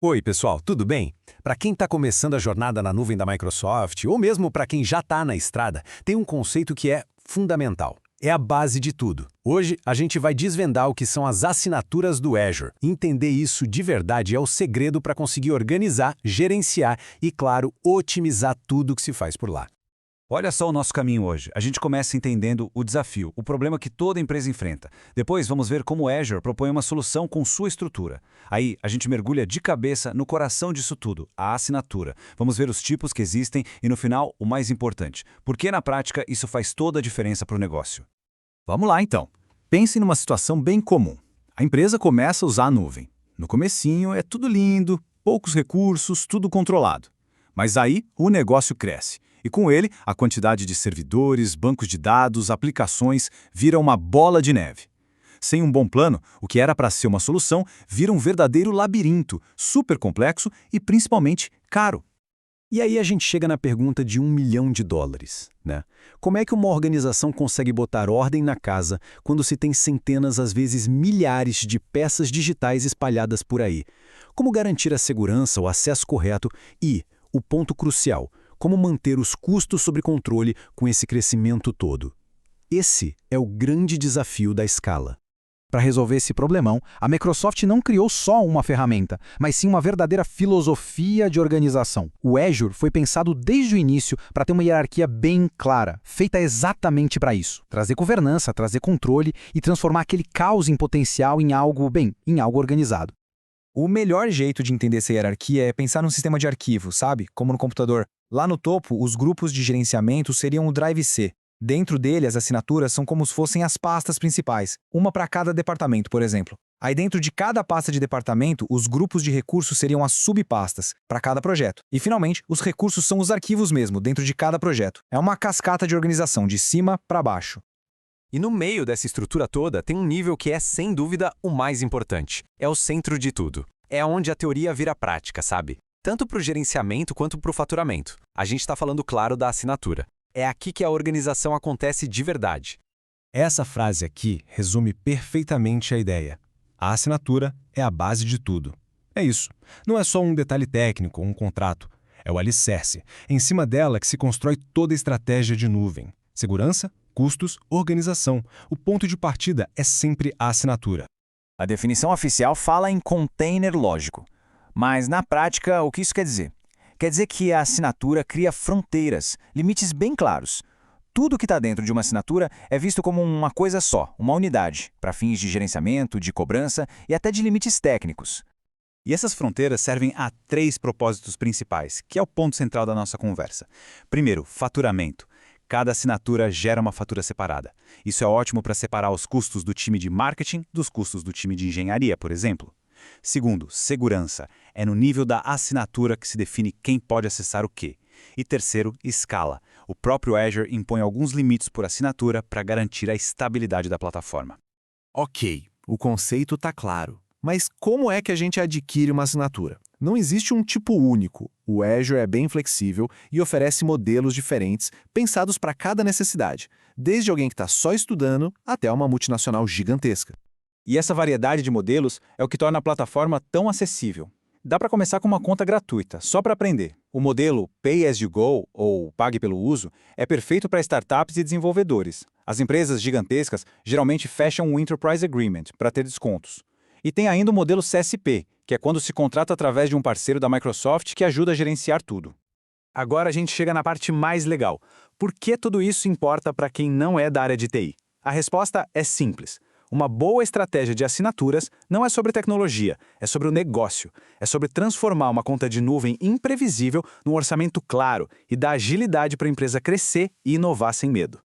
Oi, pessoal, tudo bem? Para quem está começando a jornada na nuvem da Microsoft, ou mesmo para quem já está na estrada, tem um conceito que é fundamental. É a base de tudo. Hoje, a gente vai desvendar o que são as assinaturas do Azure. Entender isso de verdade é o segredo para conseguir organizar, gerenciar e, claro, otimizar tudo que se faz por lá. Olha só o nosso caminho hoje. A gente começa entendendo o desafio, o problema que toda empresa enfrenta. Depois vamos ver como o Azure propõe uma solução com sua estrutura. Aí a gente mergulha de cabeça no coração disso tudo, a assinatura. Vamos ver os tipos que existem e no final, o mais importante, porque na prática isso faz toda a diferença para o negócio. Vamos lá então. Pense numa situação bem comum. A empresa começa a usar a nuvem. No comecinho é tudo lindo, poucos recursos, tudo controlado. Mas aí o negócio cresce. E com ele, a quantidade de servidores, bancos de dados, aplicações vira uma bola de neve. Sem um bom plano, o que era para ser uma solução vira um verdadeiro labirinto, super complexo e principalmente caro. E aí a gente chega na pergunta de $1 milhão, né? Como é que uma organização consegue botar ordem na casa quando se tem centenas, às vezes milhares de peças digitais espalhadas por aí? Como garantir a segurança, o acesso correto e, o ponto crucial, como manter os custos sob controle com esse crescimento todo? Esse é o grande desafio da escala. Para resolver esse problemão, a Microsoft não criou só uma ferramenta, mas sim uma verdadeira filosofia de organização. O Azure foi pensado desde o início para ter uma hierarquia bem clara, feita exatamente para isso. Trazer governança, trazer controle e transformar aquele caos em potencial em algo organizado. O melhor jeito de entender essa hierarquia é pensar num sistema de arquivos, sabe? Como no computador. Lá no topo, os grupos de gerenciamento seriam o Drive C. Dentro dele, as assinaturas são como se fossem as pastas principais, uma para cada departamento, por exemplo. Aí dentro de cada pasta de departamento, os grupos de recursos seriam as subpastas, para cada projeto. E finalmente, os recursos são os arquivos mesmo, dentro de cada projeto. É uma cascata de organização, de cima para baixo. E no meio dessa estrutura toda tem um nível que é, sem dúvida, o mais importante. É o centro de tudo. É onde a teoria vira prática, sabe? Tanto para o gerenciamento quanto para o faturamento. A gente está falando, claro, da assinatura. É aqui que a organização acontece de verdade. Essa frase aqui resume perfeitamente a ideia. A assinatura é a base de tudo. É isso. Não é só um detalhe técnico, um contrato. É o alicerce. É em cima dela que se constrói toda a estratégia de nuvem. Segurança, custos, organização. O ponto de partida é sempre a assinatura. A definição oficial fala em container lógico. Mas, na prática, o que isso quer dizer? Quer dizer que a assinatura cria fronteiras, limites bem claros. Tudo que está dentro de uma assinatura é visto como uma coisa só, uma unidade, para fins de gerenciamento, de cobrança e até de limites técnicos. E essas fronteiras servem a 3 propósitos principais, que é o ponto central da nossa conversa. Primeiro, faturamento. Cada assinatura gera uma fatura separada. Isso é ótimo para separar os custos do time de marketing dos custos do time de engenharia, por exemplo. Segundo, segurança. É no nível da assinatura que se define quem pode acessar o quê. E terceiro, escala. O próprio Azure impõe alguns limites por assinatura para garantir a estabilidade da plataforma. Ok, o conceito está claro. Mas como é que a gente adquire uma assinatura? Não existe um tipo único. O Azure é bem flexível e oferece modelos diferentes, pensados para cada necessidade, desde alguém que está só estudando até uma multinacional gigantesca. E essa variedade de modelos é o que torna a plataforma tão acessível. Dá para começar com uma conta gratuita, só para aprender. O modelo Pay as you go, ou Pague pelo uso, é perfeito para startups e desenvolvedores. As empresas gigantescas geralmente fecham um Enterprise Agreement para ter descontos. E tem ainda o modelo CSP, que é quando se contrata através de um parceiro da Microsoft que ajuda a gerenciar tudo. Agora a gente chega na parte mais legal. Por que tudo isso importa para quem não é da área de TI? A resposta é simples. Uma boa estratégia de assinaturas não é sobre tecnologia, é sobre o negócio. É sobre transformar uma conta de nuvem imprevisível num orçamento claro e dar agilidade para a empresa crescer e inovar sem medo.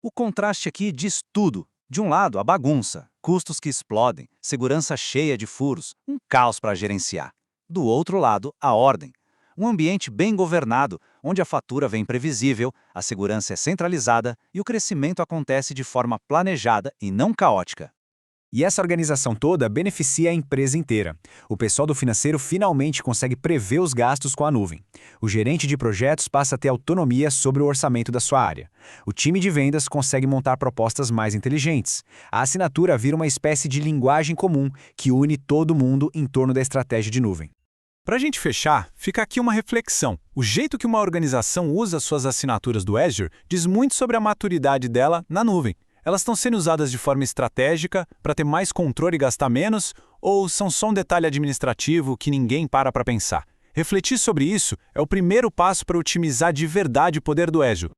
O contraste aqui diz tudo. De um lado, a bagunça, custos que explodem, segurança cheia de furos, um caos para gerenciar. Do outro lado, a ordem. Um ambiente bem governado, onde a fatura vem previsível, a segurança é centralizada e o crescimento acontece de forma planejada e não caótica. E essa organização toda beneficia a empresa inteira. O pessoal do financeiro finalmente consegue prever os gastos com a nuvem. O gerente de projetos passa a ter autonomia sobre o orçamento da sua área. O time de vendas consegue montar propostas mais inteligentes. A assinatura vira uma espécie de linguagem comum que une todo mundo em torno da estratégia de nuvem. Para a gente fechar, fica aqui uma reflexão. O jeito que uma organização usa suas assinaturas do Azure diz muito sobre a maturidade dela na nuvem. Elas estão sendo usadas de forma estratégica para ter mais controle e gastar menos, ou são só um detalhe administrativo que ninguém para pensar? Refletir sobre isso é o primeiro passo para otimizar de verdade o poder do Azure.